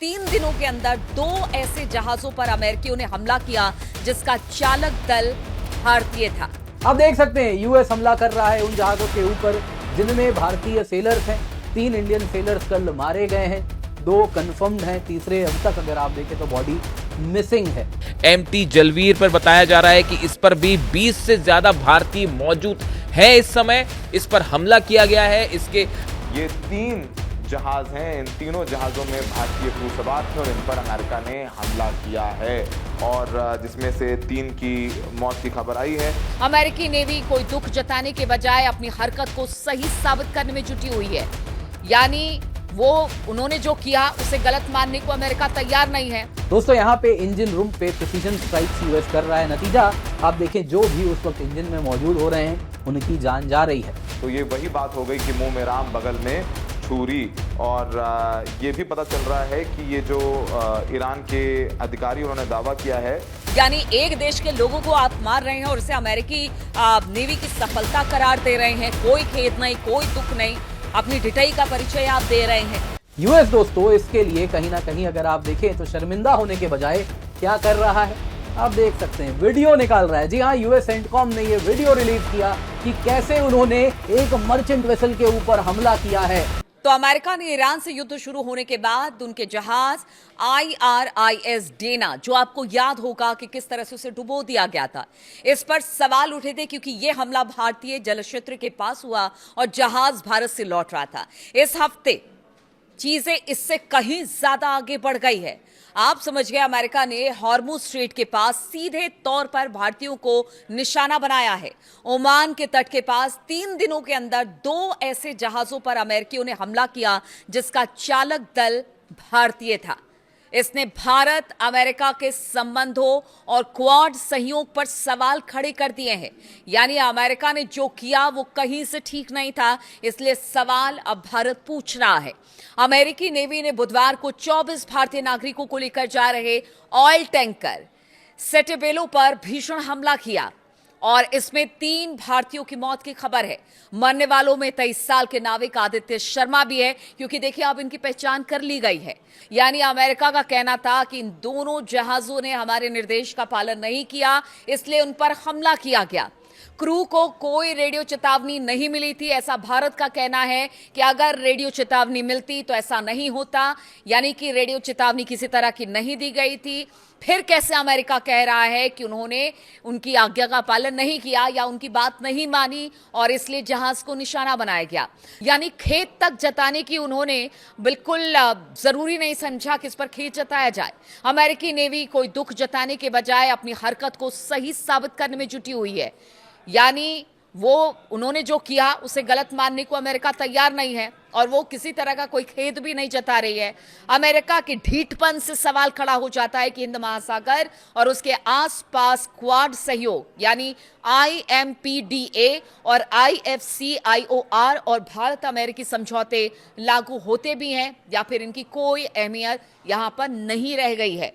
3 दिनों के अंदर 2 ऐसे जहाजों पर अमेरिकियों ने हमला किया जिसका चालक दल भारतीय था। आप देख सकते हैं यूएस हमला कर रहा है उन जहाजों के ऊपर जिनमें भारतीय सेलर्स हैं। 3 इंडियन सेलर्स कल मारे गए हैं, 2 कंफर्म्ड हैं, तीसरे अब तक अगर आप देखें तो बॉडी मिसिंग है। एमटी जलवीर पर बताया जा रहा है कि इस पर भी 20 से ज्यादा भारतीय मौजूद हैं। इस समय इस पर हमला किया गया है। इसके ये 3 जहाज हैं, इन तीनों जहाज़ों में भारतीय क्रू सवार थे और इन पर अमेरिका ने हमला किया है और जिसमें से 3 की मौत की खबर आई है। अमेरिकी नेवी कोई दुख जताने के बजाय अपनी हरकत को सही साबित करने में जुटी हुई है। यानी वो उन्होंने जो किया उसे गलत मानने को अमेरिका तैयार नहीं है। दोस्तों यहाँ पे इंजन रूम पे प्रिसीजन स्ट्राइक्स यूएस कर रहा है। नतीजा आप देखें, जो भी उस वक्त इंजन में मौजूद हो रहे हैं उनकी जान जा रही है। तो ये वही बात हो गई कि मुंह में राम बगल में छुरी। और ये भी पता चल रहा है कि ये जो ईरान के अधिकारी उन्होंने दावा किया है, यानी एक देश के लोगों को आप मार रहे हैं और इसे अमेरिकी नेवी की सफलता करार दे रहे हैं। कोई खेद नहीं, कोई दुख नहीं, अपनी ढिठाई का परिचय आप दे रहे हैं। यूएस दोस्तों इसके लिए कहीं ना कहीं अगर आप देखें तो शर्मिंदा होने के बजाय क्या कर रहा है, आप देख सकते हैं वीडियो निकाल रहा है। जी हाँ, यूएस सेंटकॉम ने ये वीडियो रिलीज किया कि कैसे उन्होंने एक मर्चेंट वेसल के ऊपर हमला किया है। तो अमेरिका ने ईरान से युद्ध शुरू होने के बाद उनके जहाज IRIS डेना, जो आपको याद होगा कि किस तरह से उसे डुबो दिया गया था, इस पर सवाल उठे थे क्योंकि यह हमला भारतीय जल क्षेत्र के पास हुआ और जहाज भारत से लौट रहा था। इस हफ्ते चीजें इससे कहीं ज्यादा आगे बढ़ गई है। आप समझ गए, अमेरिका ने हॉर्मुज स्ट्रेट के पास सीधे तौर पर भारतीयों को निशाना बनाया है। ओमान के तट के पास 3 दिनों के अंदर 2 ऐसे जहाजों पर अमेरिकियों ने हमला किया जिसका चालक दल भारतीय था। इसने भारत अमेरिका के संबंधों और क्वाड सहयोग पर सवाल खड़े कर दिए हैं। यानी अमेरिका ने जो किया वो कहीं से ठीक नहीं था, इसलिए सवाल अब भारत पूछ रहा है। अमेरिकी नेवी ने बुधवार को 24 भारतीय नागरिकों को लेकर जा रहे ऑयल टैंकर सेटेबेलो पर भीषण हमला किया और इसमें 3 भारतीयों की मौत की खबर है। मरने वालों में 23 साल के नाविक आदित्य शर्मा भी है, क्योंकि देखिए अब इनकी पहचान कर ली गई है। यानी अमेरिका का कहना था कि इन दोनों जहाजों ने हमारे निर्देश का पालन नहीं किया, इसलिए उन पर हमला किया गया। क्रू को कोई रेडियो चेतावनी नहीं मिली थी। ऐसा भारत का कहना है कि अगर रेडियो चेतावनी मिलती तो ऐसा नहीं होता, यानी कि रेडियो चेतावनी किसी तरह की नहीं दी गई थी। फिर कैसे अमेरिका कह रहा है कि उन्होंने उनकी आज्ञा का पालन नहीं किया या उनकी बात नहीं मानी और इसलिए जहाज को निशाना बनाया गया। यानी खेद तक जताने की उन्होंने बिल्कुल जरूरी नहीं समझा कि इस पर खेद जताया जाए। अमेरिकी नेवी कोई दुख जताने के बजाय अपनी हरकत को सही साबित करने में जुटी हुई है। यानी वो उन्होंने जो किया उसे गलत मानने को अमेरिका तैयार नहीं है और वो किसी तरह का कोई खेद भी नहीं जता रही है। अमेरिका के ढीठपन से सवाल खड़ा हो जाता है कि हिंद महासागर और उसके आसपास क्वाड सहयोग यानी IMPDA और IFCIOR और भारत अमेरिकी समझौते लागू होते भी हैं या फिर इनकी कोई अहमियत यहां पर नहीं रह गई है।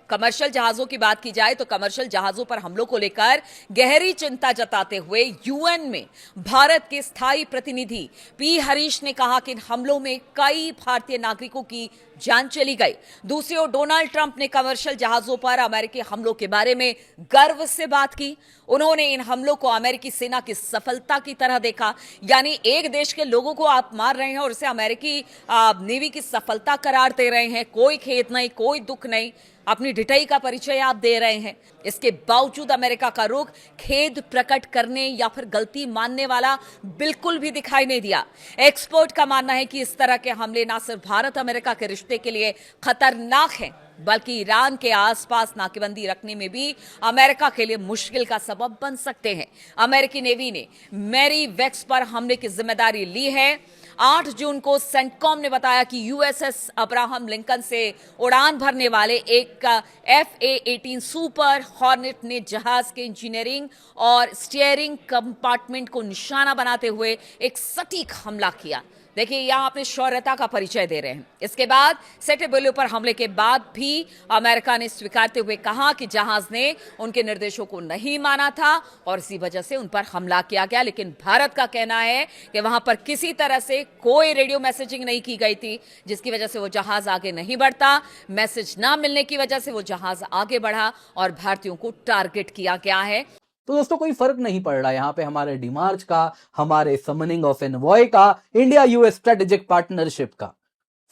कमर्शियल जहाजों की बात की जाए तो कमर्शियल जहाजों पर हमलों को लेकर गहरी चिंता जताते हुए यूएन में भारत के स्थायी प्रतिनिधि P हरीश ने कहा कि इन हमलों में कई भारतीय नागरिकों की जान चली गई। दूसरी ओर डोनाल्ड ट्रंप ने कमर्शियल जहाजों पर अमेरिकी हमलों के बारे में गर्व से बात की। उन्होंने इन हमलों को अमेरिकी सेना की सफलता की तरह देखा। यानी एक देश के लोगों को आप मार रहे हैं और इसे अमेरिकी नेवी की सफलता करार दे रहे हैं। कोई खेद नहीं, कोई दुख नहीं, अपनी ढिठाई का परिचय आप दे रहे हैं। इसके बावजूद अमेरिका का रुख खेद प्रकट करने या फिर गलती मानने वाला बिल्कुल भी दिखाई नहीं दिया। एक्सपर्ट का मानना है कि इस तरह के हमले न सिर्फ भारत अमेरिका के रिश्ते के लिए खतरनाक हैं, बल्कि ईरान के आसपास नाकेबंदी रखने में भी अमेरिका के लिए मुश्किल का सबब बन सकते हैं। अमेरिकी नेवी ने मैरी वेक्स पर हमले की जिम्मेदारी ली है। 8 जून को सेंटकॉम ने बताया कि USS अब्राहम लिंकन से उड़ान भरने वाले एक FA-18 सुपर हॉर्नेट ने जहाज के इंजीनियरिंग और स्टीयरिंग कंपार्टमेंट को निशाना बनाते हुए एक सटीक हमला किया। देखिए यहां अपनी शौर्यता का परिचय दे रहे हैं। इसके बाद सेटेबेलियो पर हमले के बाद भी अमेरिका ने स्वीकारते हुए कहा कि जहाज ने उनके निर्देशों को नहीं माना था और इसी वजह से उन पर हमला किया गया। लेकिन भारत का कहना है कि वहां पर किसी तरह से कोई रेडियो मैसेजिंग नहीं की गई थी, जिसकी वजह से वो जहाज आगे नहीं बढ़ता। मैसेज ना मिलने की वजह से वो जहाज आगे बढ़ा और भारतीयों को टारगेट किया गया है। तो दोस्तों कोई फर्क नहीं पड़ रहा यहाँ पे हमारे डिमार्च का, हमारे समनिंग ऑफ एनवॉय का, इंडिया यूएस स्ट्रेटेजिक पार्टनरशिप का।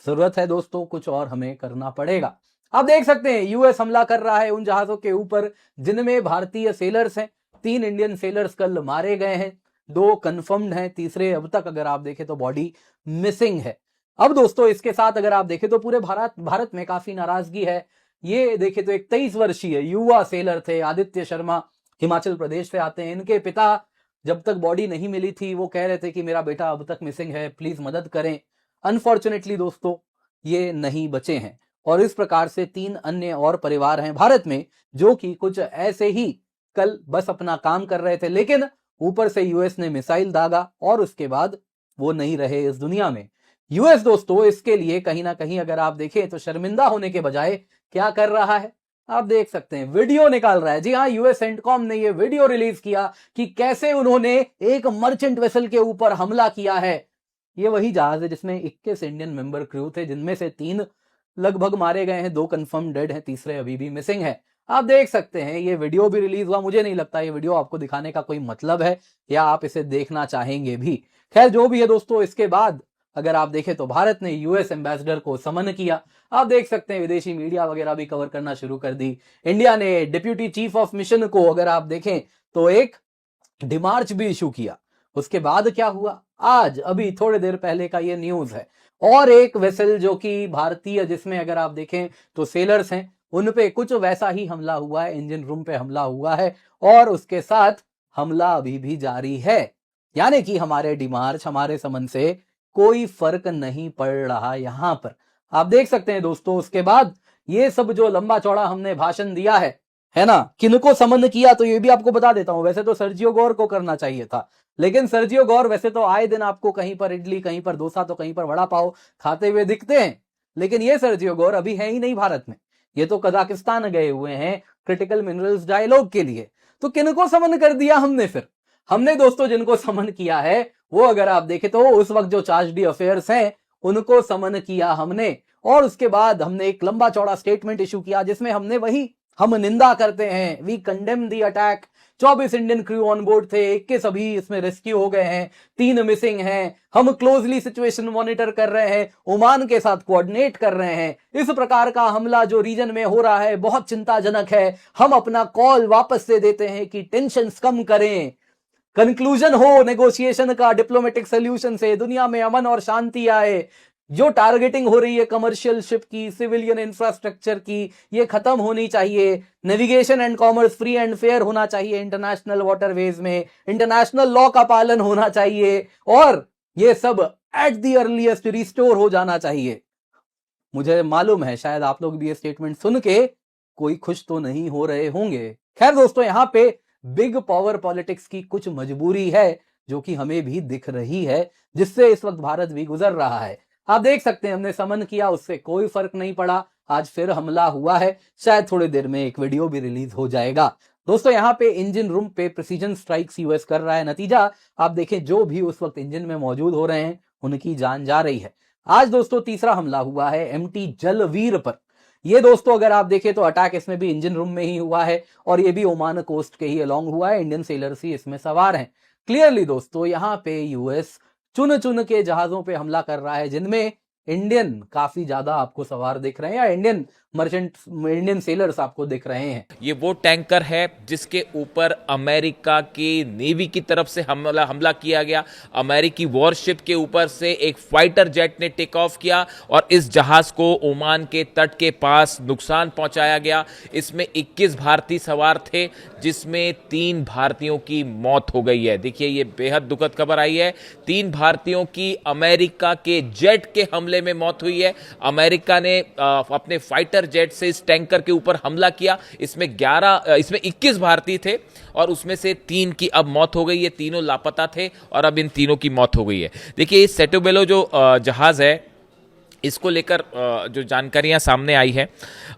जरूरत है दोस्तों कुछ और हमें करना पड़ेगा। आप देख सकते हैं यूएस हमला कर रहा है उन जहाजों के ऊपर जिनमें भारतीय सेलर्स हैं। 3 इंडियन सेलर्स कल मारे गए हैं, 2 कंफर्म्ड हैं, तीसरे अब तक अगर आप देखें तो बॉडी मिसिंग है। अब दोस्तों इसके साथ अगर आप देखें तो पूरे भारत में काफी नाराजगी है। ये देखें तो एक 23 वर्षीय युवा सेलर थे आदित्य शर्मा, हिमाचल प्रदेश से आते हैं। इनके पिता जब तक बॉडी नहीं मिली थी वो कह रहे थे कि मेरा बेटा अब तक मिसिंग है, प्लीज मदद करें। अनफॉर्चुनेटली दोस्तों ये नहीं बचे हैं और इस प्रकार से 3 अन्य और परिवार हैं भारत में जो कि कुछ ऐसे ही कल बस अपना काम कर रहे थे, लेकिन ऊपर से यूएस ने मिसाइल दागा और उसके बाद वो नहीं रहे इस दुनिया में। यूएस दोस्तों इसके लिए कहीं ना कहीं अगर आप देखें तो शर्मिंदा होने के बजाय क्या कर रहा है, आप देख सकते हैं वीडियो निकाल रहा है। जी हाँ, यूएस सेंटकॉम ने ये वीडियो रिलीज किया कि कैसे उन्होंने एक मर्चेंट वेसल के ऊपर हमला किया है। ये वही जहाज है जिसमें 21 इंडियन मेंबर क्रू थे, जिनमें से 3 लगभग मारे गए हैं, 2 कंफर्म डेड हैं, तीसरे अभी भी मिसिंग है। आप देख सकते हैं ये वीडियो भी रिलीज हुआ। मुझे नहीं लगता ये वीडियो आपको दिखाने का कोई मतलब है या आप इसे देखना चाहेंगे भी। खैर जो भी है दोस्तों, इसके बाद अगर आप देखें तो भारत ने यूएस एम्बेसडर को समन किया। आप देख सकते हैं विदेशी मीडिया वगैरह भी कवर करना शुरू कर दी। इंडिया ने डिप्यूटी चीफ ऑफ मिशन को अगर आप देखें तो एक डिमार्च भी इशू किया। उसके बाद क्या हुआ, आज अभी थोड़ी देर पहले का ये न्यूज है। और एक वेसल जो कि भारतीय, जिसमें अगर आप देखें तो सेलर्स हैं, उन पे कुछ वैसा ही हमला हुआ है, इंजन रूम पे हमला हुआ है और उसके साथ हमला अभी भी जारी है। यानी कि हमारे डिमार्च, हमारे समन से कोई फर्क नहीं पड़ रहा यहां पर। आप देख सकते हैं दोस्तों उसके बाद ये सब जो लंबा चौड़ा हमने भाषण दिया है ना, किनको समन किया तो ये भी आपको बता देता हूं। वैसे तो सर्जियो गौर को करना चाहिए था, लेकिन सर्जियो गौर वैसे तो आए दिन आपको कहीं पर इडली, कहीं पर डोसा तो कहीं पर वड़ा पाव खाते हुए दिखते हैं, लेकिन ये सर्जियो गौर अभी है ही नहीं भारत में। ये तो कजाकिस्तान गए हुए हैं क्रिटिकल मिनरल्स डायलॉग के लिए। तो किनको समन कर दिया हमने? फिर हमने दोस्तों जिनको समन किया है वो अगर आप देखें तो उस वक्त जो चार्ज डी अफेयर्स हैं उनको समन किया हमने। और उसके बाद हमने एक लंबा चौड़ा स्टेटमेंट इशू किया जिसमें हमने वही हम निंदा करते हैं, we condemn the attack. 24 Indian crew on board थे, 21 अभी इसमें रेस्क्यू हो गए हैं, 3 मिसिंग हैं। हम क्लोजली सिचुएशन मॉनिटर कर रहे हैं, ओमान के साथ कोऑर्डिनेट कर रहे हैं। इस प्रकार का हमला जो रीजन में हो रहा है बहुत चिंताजनक है। हम अपना कॉल वापस से देते हैं कि टेंशन्स कम करें, कंक्लूजन हो नेगोशिएशन का, डिप्लोमेटिक सोल्यूशन से दुनिया में अमन और शांति आए। जो टारगेटिंग हो रही है कमर्शियल शिप की, सिविलियन इंफ्रास्ट्रक्चर की, ये खत्म होनी चाहिए। Navigation and commerce free and fair होना चाहिए इंटरनेशनल वाटरवेज में, इंटरनेशनल लॉ का पालन होना चाहिए और ये सब एट द अर्लीस्ट रिस्टोर हो जाना चाहिए। मुझे मालूम है शायद आप लोग भी ये स्टेटमेंट सुन के कोई खुश तो नहीं हो रहे होंगे। खैर दोस्तों, यहाँ पे बिग पावर पॉलिटिक्स की कुछ मजबूरी है जो कि हमें भी दिख रही है, जिससे इस वक्त भारत भी गुजर रहा है। आप देख सकते हैं हमने समन किया, उससे कोई फर्क नहीं पड़ा। आज फिर हमला हुआ है, शायद थोड़ी देर में एक वीडियो भी रिलीज हो जाएगा। दोस्तों यहाँ पे इंजन रूम पे प्रिसीजन स्ट्राइक्स यूएस कर रहा है। नतीजा आप देखें, जो भी उस वक्त इंजन में मौजूद हो रहे हैं उनकी जान जा रही है। आज दोस्तों तीसरा हमला हुआ है एमटी जलवीर पर। ये दोस्तों अगर आप देखें तो अटैक इसमें भी इंजन रूम में ही हुआ है और ये भी ओमान कोस्ट के ही अलोंग हुआ है। इंडियन सेलर्स ही इसमें सवार हैं। क्लियरली दोस्तों यहाँ पे यूएस चुन चुन के जहाजों पे हमला कर रहा है जिनमें इंडियन काफी ज्यादा आपको सवार दिख रहे हैं या इंडियन सेलर्स आपको दिख रहे हैं। ये वो टैंकर है जिसके ऊपर अमेरिका की नेवी की तरफ से हमला किया गया। अमेरिकी वॉरशिप के ऊपर से एक फाइटर जेट ने टेक ऑफ किया और इस जहाज को ओमान के तट के पास नुकसान पहुंचाया गया। इसमें 21 भारतीय सवार थे जिसमें 3 भारतीयों की मौत हो गई है। देखिए ये बेहद दुखद खबर आई है। 3 भारतीयों की अमेरिका के जेट के हमले हमले में मौत हुई है। अमेरिका ने अपने फाइटर जेट से इस टैंकर के ऊपर हमला किया। इसमें 21 भारतीय थे और उसमें से 3 की अब मौत हो गई है। तीनों लापता थे और अब इन तीनों की मौत हो गई है। देखिए, इस सेटोबेलो जो जहाज है, इसको लेकर जो जानकारियां सामने आई है,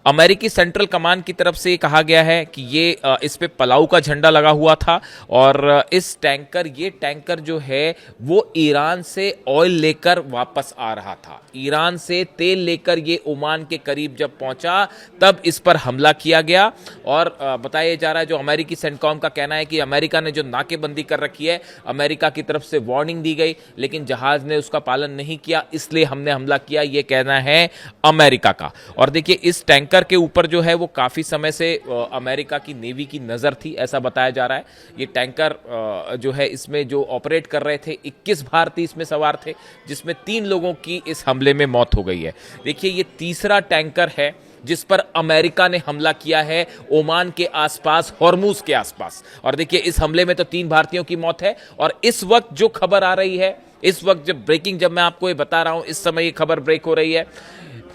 अमेरिकी सेंट्रल कमांड की तरफ से कहा गया है कि ये इस पे पलाऊ का झंडा लगा हुआ था और ये टैंकर जो है वो ईरान से ऑयल लेकर वापस आ रहा था। ईरान से तेल लेकर ये ओमान के करीब जब पहुंचा तब इस पर हमला किया गया। और बताया जा रहा है, जो अमेरिकी सेंटकॉम का कहना है कि अमेरिका ने जो नाकेबंदी कर रखी है, अमेरिका की तरफ से वार्निंग दी गई लेकिन जहाज ने उसका पालन नहीं किया, इसलिए हमने हमला किया, ये कहना है अमेरिका का। और देखिए, इस टैंकर के ऊपर जो है वो काफी समय से अमेरिका की नेवी की नजर थी, ऐसा बताया जा रहा है। ये टैंकर जो है, इसमें जो ऑपरेट कर रहे थे 21 भारतीय इसमें सवार थे, जिसमें 3 लोगों की इस हमले में मौत हो गई है। देखिए, ये तीसरा टैंकर है जिस पर अमेरिका ने हमला किया है ओमान के आसपास, हॉर्मूज के आसपास। और देखिए, इस हमले में तो 3 भारतीयों की मौत है। और इस वक्त जो खबर आ रही है, इस वक्त जब मैं आपको ये बता रहा हूं, इस समय ये खबर ब्रेक हो रही है,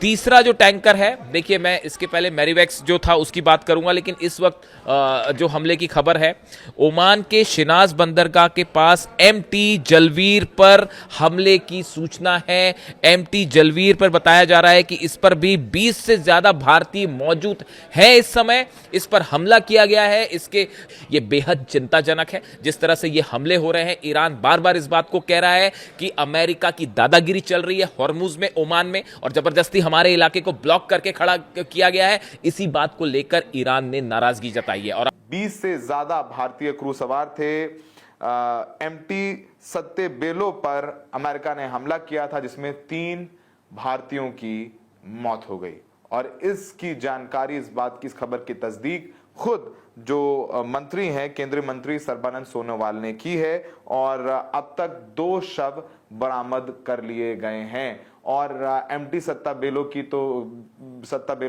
तीसरा जो टैंकर है, देखिए, मैं इसके पहले मैरीवेक्स जो था उसकी बात करूंगा, लेकिन इस वक्त जो हमले की खबर है, ओमान के शिनाज बंदरगाह के पास एमटी जलवीर पर हमले की सूचना है। एमटी जलवीर पर बताया जा रहा है कि इस पर भी 20 से ज्यादा भारतीय मौजूद हैं। इस समय इस पर हमला किया गया है। ये बेहद चिंताजनक है जिस तरह से ये हमले हो रहे हैं। ईरान बार बार इस बात को कह रहा है कि अमेरिका की दादागिरी चल रही है हॉर्मुज में, ओमान में, और जबरदस्ती हमारे इलाके को ब्लॉक करके खड़ा किया गया है। इसी बात को लेकर ईरान ने नाराजगी जताई है। और 20 से ज्यादा भारतीय क्रू सवार थे। एमटी सत्तेबेलो पर अमेरिका ने हमला किया था, जिसमें 3 भारतीयों की मौत हो गई। और इसकी जानकारी, इस बात की, इस खबर की तस्दीक खुद जो मंत्री हैं, केंद्रीय मंत्री सर्बानंद सोनोवाल ने की है। और अब तक 2 शव बरामद कर लिए गए हैं। और एमटी सत्तेबेलो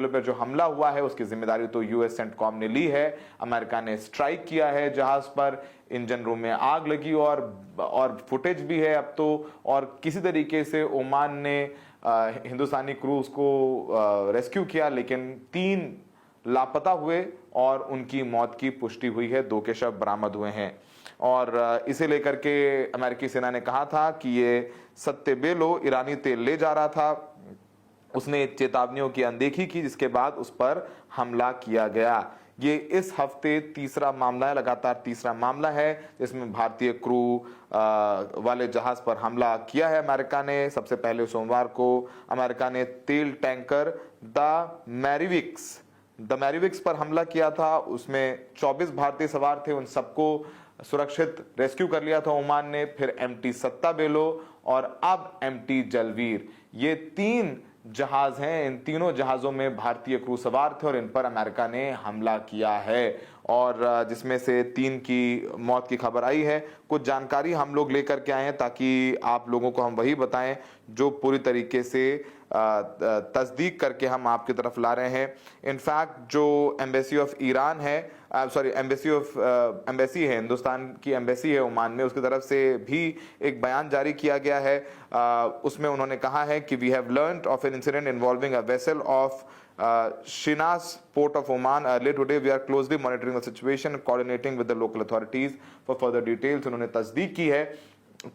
पर जो हमला हुआ है उसकी जिम्मेदारी तो यूएस सेंटकॉम ने ली है। अमेरिका ने स्ट्राइक किया है जहाज पर, इंजन रूम में आग लगी और फुटेज भी है अब तो। और किसी तरीके से ओमान ने हिंदुस्तानी क्रूज को रेस्क्यू किया, लेकिन 3 लापता हुए और उनकी मौत की पुष्टि हुई है। 2 के शव बरामद हुए हैं। और इसे लेकर के अमेरिकी सेना ने कहा था कि ये सत्तेबेलो ईरानी तेल ले जा रहा था। उसने चेतावनियों की अनदेखी की, जिसके बाद उस पर हमला किया गया। ये इस हफ्ते तीसरा मामला है, लगातार तीसरा मामला है जिसमें भारतीय क्रू वाले जहाज पर हमला किया है अमेरिका ने। सबसे पहले सोमवार को अमेरिका ने तेल टैंकर द मैरीविक्स पर हमला किया था। उसमें 24 भारतीय सवार थे, उन सबको सुरक्षित रेस्क्यू कर लिया था ओमान ने। फिर एमटी सत्तेबेलो और अब एमटी जलवीर, ये 3 जहाज हैं। इन तीनों जहाजों में भारतीय क्रू सवार थे और इन पर अमेरिका ने हमला किया है। और जिसमें से 3 की मौत की खबर आई है। कुछ जानकारी हम लोग लेकर के आए हैं ताकि आप लोगों को हम वही बताएं जो पूरी तरीके से तस्दीक करके हम आपकी तरफ ला रहे हैं। इनफैक्ट जो एम्बेसी ऑफ ईरान है, एम्बेसी है, हिंदुस्तान की एम्बेसी है ओमान में, उसकी तरफ से भी एक बयान जारी किया गया है। उसमें उन्होंने कहा है कि we have learned of an incident involving a vessel of Shinas port of Oman earlier today. We are closely monitoring the situation and coordinating with the local authorities for further details. उन्होंने तस्दीक की है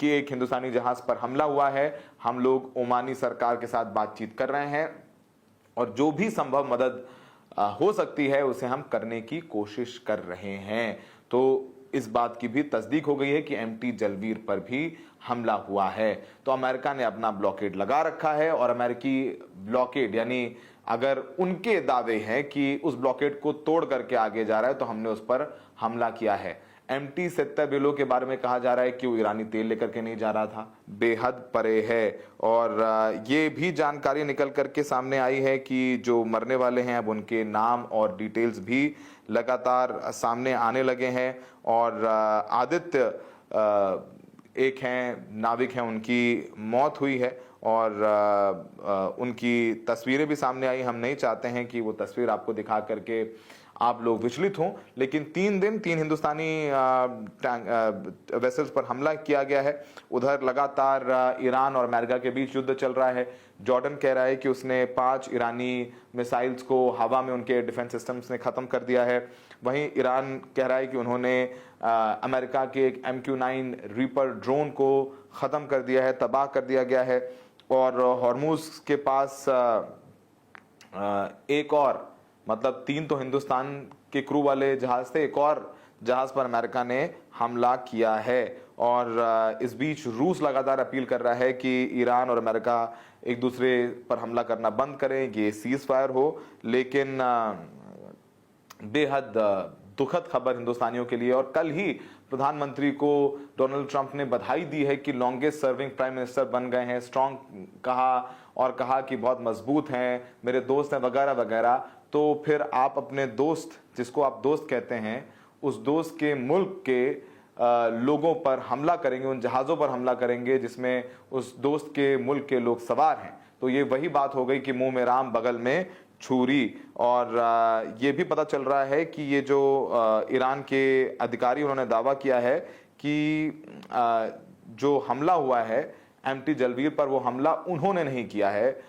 कि एक हिंदुस्तानी जहाज पर हमला हुआ है। हम लोग ओमानी सरकार के साथ बातचीत कर रहे हैं और जो भी संभव मदद हो सकती है उसे हम करने की कोशिश कर रहे हैं। तो इस बात की भी तस्दीक हो गई है कि एमटी जलवीर पर भी हमला हुआ है। तो अमेरिका ने अपना ब्लॉकेड लगा रखा है और अमेरिकी ब्लॉकेड, यानी अगर उनके दावे हैं कि उस ब्लॉकेड को तोड़ करके आगे जा रहा है तो हमने उस पर हमला किया है। एमटी सत्तेबेलो के बारे में कहा जा रहा है कि वो ईरानी तेल लेकर के नहीं जा रहा था, बेहद परे है। और ये भी जानकारी निकल करके सामने आई है कि जो मरने वाले हैं अब उनके नाम और डिटेल्स भी लगातार सामने आने लगे हैं। और आदित्य एक हैं, नाविक हैं, उनकी मौत हुई है और उनकी तस्वीरें भी सामने आई। हम नहीं चाहते हैं कि वो तस्वीर आपको दिखा करके आप लोग विचलित हों, लेकिन 3 दिन 3 हिंदुस्तानी वेसल्स पर हमला किया गया है। उधर लगातार ईरान और अमेरिका के बीच युद्ध चल रहा है। जॉर्डन कह रहा है कि उसने 5 ईरानी मिसाइल्स को हवा में उनके डिफेंस सिस्टम्स ने ख़त्म कर दिया है। वहीं ईरान कह रहा है कि उन्होंने अमेरिका के एक MQ-9 रीपर ड्रोन को ख़त्म कर दिया है, तबाह कर दिया गया है। और हॉर्मुज़ के पास एक और, मतलब 3 तो हिंदुस्तान के क्रू वाले जहाज थे, एक और जहाज पर अमेरिका ने हमला किया है। और इस बीच रूस लगातार अपील कर रहा है कि ईरान और अमेरिका एक दूसरे पर हमला करना बंद करें, ये सीज फायर हो। लेकिन बेहद दुखद खबर हिंदुस्तानियों के लिए, और कल ही प्रधानमंत्री को डोनाल्ड ट्रंप ने बधाई दी है कि लॉन्गेस्ट सर्विंग प्राइम मिनिस्टर बन गए हैं, स्ट्रांग कहा, और कहा कि बहुत मजबूत हैं, मेरे दोस्त हैं, वगैरह वगैरह। तो फिर आप अपने दोस्त, जिसको आप दोस्त कहते हैं, उस दोस्त के मुल्क के लोगों पर हमला करेंगे, उन जहाज़ों पर हमला करेंगे जिसमें उस दोस्त के मुल्क के लोग सवार हैं। तो ये वही बात हो गई कि मुंह में राम बगल में छुरी। और ये भी पता चल रहा है कि ये जो ईरान के अधिकारी, उन्होंने दावा किया है कि जो हमला हुआ है MT जलवीर पर, वो हमला उन्होंने नहीं किया है,